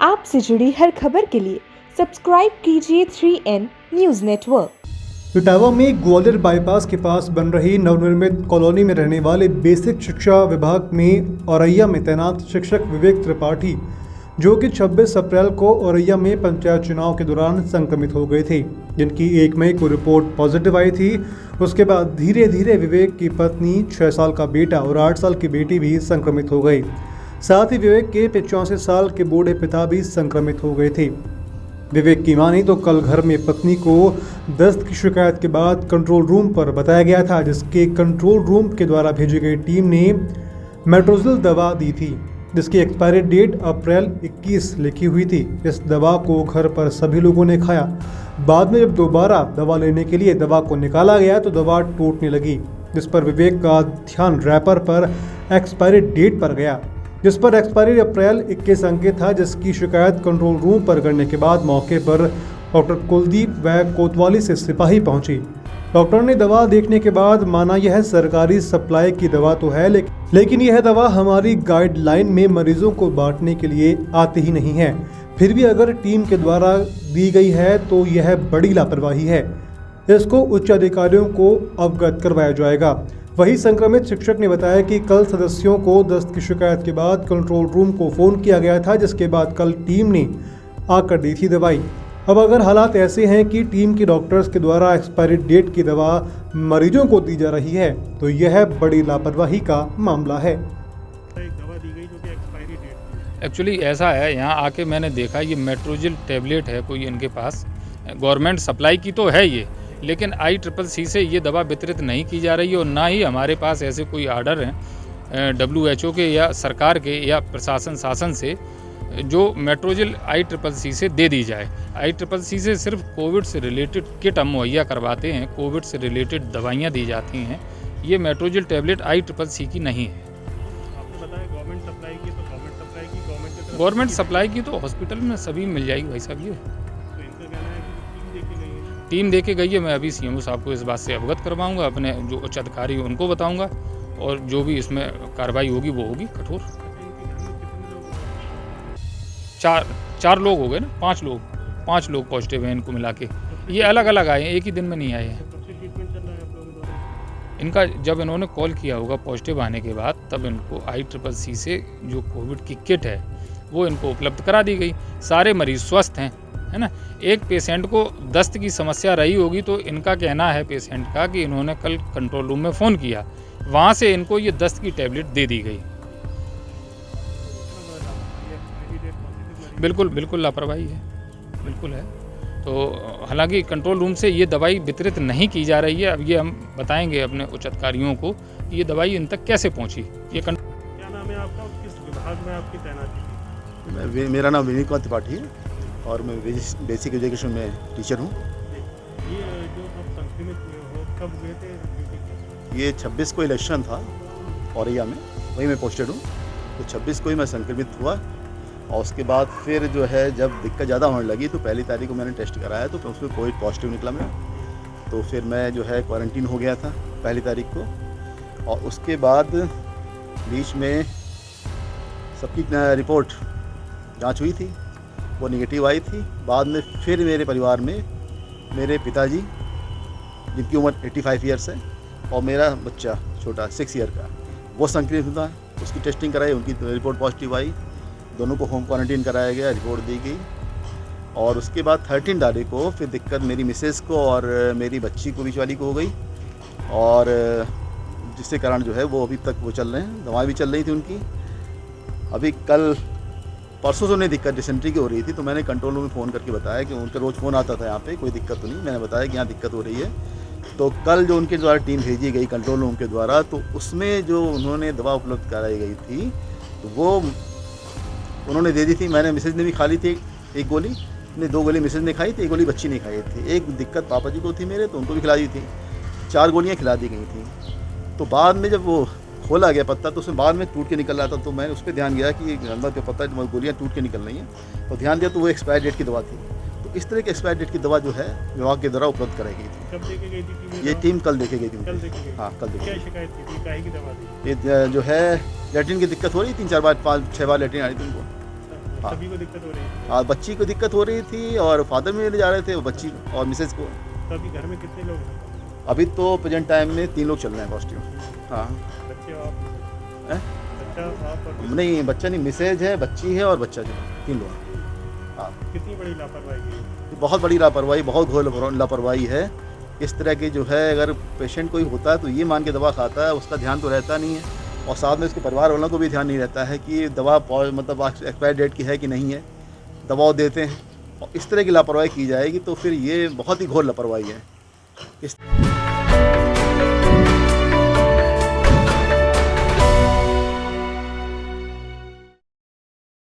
आपसे जुड़ी हर खबर के लिए सब्सक्राइब कीजिए 3N न्यूज़ नेटवर्क। इटावा में ग्वालियर बाईपास के पास बन रही नवनिर्मित कॉलोनी में रहने वाले बेसिक शिक्षा विभाग में औरैया में तैनात शिक्षक विवेक त्रिपाठी, जो कि 26 अप्रैल को औरैया में पंचायत चुनाव के दौरान संक्रमित हो गए थे, जिनकी 1 मई को रिपोर्ट पॉजिटिव आई थी। उसके बाद धीरे धीरे विवेक की पत्नी, 6 साल का बेटा और 8 साल की बेटी भी संक्रमित हो गए। साथ ही विवेक के 85 साल के बूढ़े पिता भी संक्रमित हो गए थे। विवेक की मानी तो कल घर में पत्नी को दस्त की शिकायत के बाद कंट्रोल रूम पर बताया गया था, जिसके कंट्रोल रूम के द्वारा भेजी गई टीम ने मेट्रोजिल दवा दी थी, जिसकी एक्सपायरी डेट अप्रैल 21 लिखी हुई थी। इस दवा को घर पर सभी लोगों ने खाया। बाद में जब दोबारा दवा लेने के लिए दवा को निकाला गया तो दवा टूटने लगी, जिस पर विवेक का ध्यान रैपर पर एक्सपायरी डेट पर गया, जिस पर एक्सपायरी अप्रैल 21 अंकित था, जिसकी शिकायत कंट्रोल रूम पर करने के बाद मौके पर डॉक्टर कुलदीप व कोतवाली से सिपाही पहुंची। डॉक्टर ने दवा देखने के बाद माना यह सरकारी सप्लाई की दवा तो है, लेकिन यह दवा हमारी गाइडलाइन में मरीजों को बांटने के लिए आती ही नहीं है। फिर भी अगर टीम के द्वारा दी गई है तो यह बड़ी लापरवाही है। इसको उच्च अधिकारियों को अवगत करवाया जाएगा। वही संक्रमित शिक्षक ने बताया कि कल सदस्यों को दस्त की शिकायत के बाद कंट्रोल रूम को फोन किया गया था, जिसके बाद कल टीम ने आकर दी थी दवाई। अब अगर हालात ऐसे हैं कि टीम के डॉक्टर्स के द्वारा एक्सपायरी डेट की दवा मरीजों को दी जा रही है, तो यह बड़ी लापरवाही का मामला है। दवा दी गई जो कि एक्सपायरी डेट। एक्चुअली ऐसा है, यहाँ आके मैंने देखा ये मेट्रोजिल टैबलेट है कोई इनके पास, गवर्नमेंट सप्लाई की तो है ये, लेकिन ICCC से ये दवा वितरित नहीं की जा रही है और ना ही हमारे पास ऐसे कोई आर्डर हैं WHO के या सरकार के या प्रशासन शासन से जो मेट्रोजिल ICCC से दे दी जाए। ICCC से सिर्फ कोविड से रिलेटेड किट हम मुहैया करवाते हैं, कोविड से रिलेटेड दवाइयाँ दी जाती हैं। ये मेट्रोजिल टैबलेट ICCC की नहीं है। आपने बताया गवर्नमेंट सप्लाई की, तो गवर्नमेंट सप्लाई की तो हॉस्पिटल में सभी मिल जाएगी भाई साहब। ये तो इनका कहना है कि टीम देके गई है। मैं अभी CMO साहब को इस बात से अवगत करवाऊंगा, अपने जो उच्च अधिकारी हैं उनको बताऊंगा और जो भी इसमें कार्रवाई होगी वो होगी कठोर। चार लोग हो गए ना, 5 लोग पॉजिटिव हैं इनको मिला के। ये अलग अलग आए हैं, एक ही दिन में नहीं आए हैं। इनका जब इन्होंने कॉल किया होगा पॉजिटिव आने के बाद, तब इनको ICCC से जो कोविड की किट है वो इनको उपलब्ध करा दी गई। सारे मरीज स्वस्थ हैं, है ना। एक पेशेंट को दस्त की समस्या रही होगी, तो इनका कहना है पेशेंट का कि इन्होंने कल कंट्रोल रूम में फ़ोन किया, वहाँ से इनको ये दस्त की टैबलेट दे दी गई। बिल्कुल लापरवाही है, बिल्कुल है। तो हालांकि कंट्रोल रूम से ये दवाई वितरित नहीं की जा रही है। अब ये हम बताएंगे अपने उच्च अधिकारियों को कि ये दवाई इन तक कैसे पहुँची। क्या नाम है आपका और किस विभाग में आपकी तैनाती थी? मेरा नाम विवेक त्रिपाठी है और मैं बेसिक एजुकेशन में टीचर हूँ। ये जो आप संक्रमित हुए हो, कब हुए थे? ये 26 को इलेक्शन था औरैया में, वहीं मैं पोस्टेड हूँ। तो 26 को ही मैं संक्रमित हुआ और उसके बाद फिर जो है जब दिक्कत ज़्यादा होने लगी तो 1 तारीख को मैंने टेस्ट कराया तो उसमें कोविड पॉजिटिव निकला मेरा। तो फिर मैं जो है क्वारंटीन हो गया था 1 तारीख को, और उसके बाद बीच में सबकी रिपोर्ट जांच हुई थी, वो नेगेटिव आई थी। बाद में फिर मेरे परिवार में मेरे पिताजी, जिनकी उम्र 85 ईयर्स है, और मेरा बच्चा छोटा 6 ईयर का, वो संक्रमित हुआ। उसकी टेस्टिंग कराई, उनकी रिपोर्ट पॉजिटिव आई। दोनों को होम क्वारंटीन कराया गया, रिपोर्ट दी गई। और उसके बाद 13 तारीख को फिर दिक्कत मेरी मिसेज़ को और मेरी बच्ची को, बीच वाली को हो गई, और जिसके कारण जो है वो अभी तक वो चल रहे हैं, दवाएं भी चल रही थी उनकी। अभी कल परसों से उन्हें दिक्कत डिसेंट्री की हो रही थी, तो मैंने कंट्रोल रूम में फ़ोन करके बताया कि उनका रोज़ फ़ोन आता था यहाँ पे, कोई दिक्कत तो नहीं। मैंने बताया कि यहाँ दिक्कत हो रही है। तो कल जो उनके द्वारा टीम भेजी गई कंट्रोल रूम के द्वारा, तो उसमें जो उन्होंने दवा उपलब्ध कराई गई थी तो वो उन्होंने दे दी थी। मैंने मिसेज ने भी खा ली थी 1 गोली, ने 2 गोली मिसेज ने खाई थी, 1 गोली बच्ची ने खाई थी। एक दिक्कत पापा जी को थी मेरे, तो उनको भी खिला दी थी। 4 गोलियाँ खिला दी गई थी। तो बाद में जब वो खोला गया पत्ता, तो उसमें बाद में टूट के निकल रहा था, तो मैंने उस पर ध्यान गया कि अंदर जो पत्ता है गोलियाँ टूट के निकल रही हैं, तो ध्यान दिया तो वो एक्सपायर डेट की दवा थी। तो इस तरह की एक्सपायर डेट की दवा जो है विभाग के द्वारा उपलब्ध कराई गई थी। कब देके गई थी? ये टीम कल देखे गई थी। कल देके गई? हाँ, कल देखे। क्या शिकायत थी? काहे की दवा थी? ये जो है लैट्रिन की दिक्कत हो रही, 3-4 बार 5-6 बार लैट्रिन आ रही थी उनको। हाँ। सभी को दिक्कत हो रही है। और बच्ची को दिक्कत हो रही थी और फादर में ले जा रहे थे, वो बच्ची और मिसेज को। तो अभी घर में कितने लोग हैं? अभी तो प्रेजेंट टाइम में 3 लोग चल रहे हैं पॉजिटिव। हाँ। बच्चे आप? हैं? बच्चा आप और नहीं, बच्चा नहीं, मिसेज है, बच्ची है और बच्चा जो है, 3 लोग हैं। हाँ। कितनी बड़ी लापरवाही है? बहुत बड़ी लापरवाही, बहुत घोर लापरवाही है। इस तरह की जो है, अगर पेशेंट कोई होता है तो ये मान के दवा खाता है, उसका ध्यान तो रहता नहीं है और साथ में उसके परिवार वालों को भी ध्यान नहीं रहता है कि दवा मतलब एक्सपायर डेट की है कि नहीं है, दवा देते हैं और इस तरह की लापरवाही की जाएगी तो फिर ये बहुत ही घोर लापरवाही है। इस